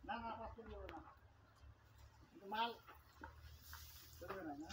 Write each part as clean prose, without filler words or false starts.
না না 5 কেজি হবে না মাল চলবে না না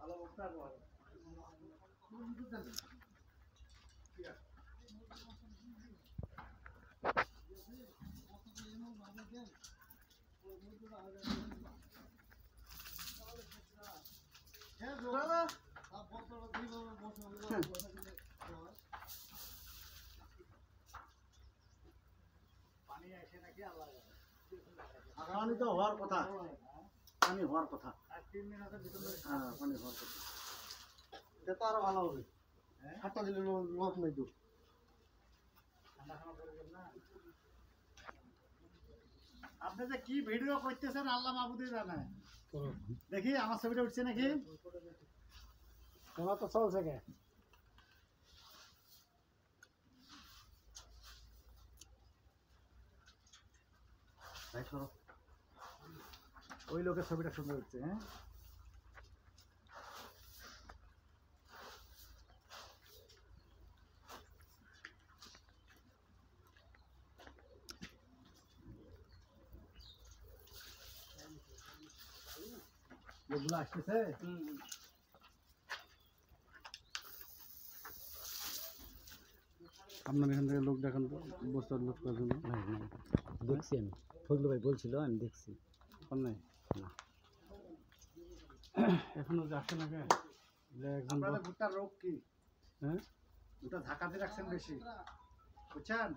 ভালো বক্তা বল পানি তো হওয়ার কথা পানি হওয়ার কথা আর 3 মিনিটের ভিতরে হ্যাঁ পানি হওয়ার কথা এটা তো আরো ভালো হবে হাতটা দিলে লোক নাই তো ঠান্ডা খাওয়া করে দেন না আপনি যে কি ভিডিও করতেছেন আল্লাহ মাহবুদই জানে দেখি আমার ছবিটা উঠছে নাকি তোমার তো চলছে কে দেখো ওই লোকের ছবিটা সুন্দর হচ্ছে হ্যাঁ এগুলো আসতেছে আপনার এখান থেকে লোক দেখান তো বস্তার লোক করার জন্য দেখছি আমি ফজলু ভাই বলছিল আমি দেখছি নাই না এখনো যে আসে না কেন একজন আপনাদের ভুট্টার রোগ কি হ্যাঁ ভুট্টা ঢাকা দিয়ে রাখছেন বেশি বুঝছেন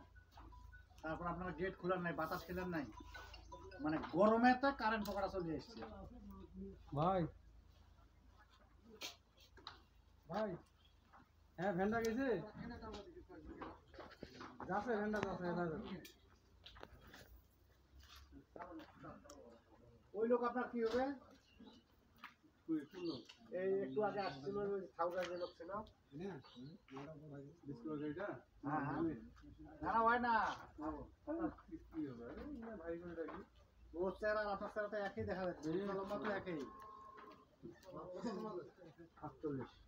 তারপর আপনারা গেট খোলার নাই বাতাস খেলার নাই মানে গরমে তো কারেন্ট পোকাটা চলে এসছে ভাই ভাই হ্যাঁ ভেন্ডা গেছে যাচ্ছে ভেন্ডা যাচ্ছে এটা ওই লোক আপনার কি হবে এই একটু আগে আসছিল ওই থাউজেন্ড যে লোক ছিল হ্যাঁ হ্যাঁ না না হয় না ওর চেহারা আর আপনার চেহারা তো একই দেখা যাচ্ছে লম্বা তো একই 48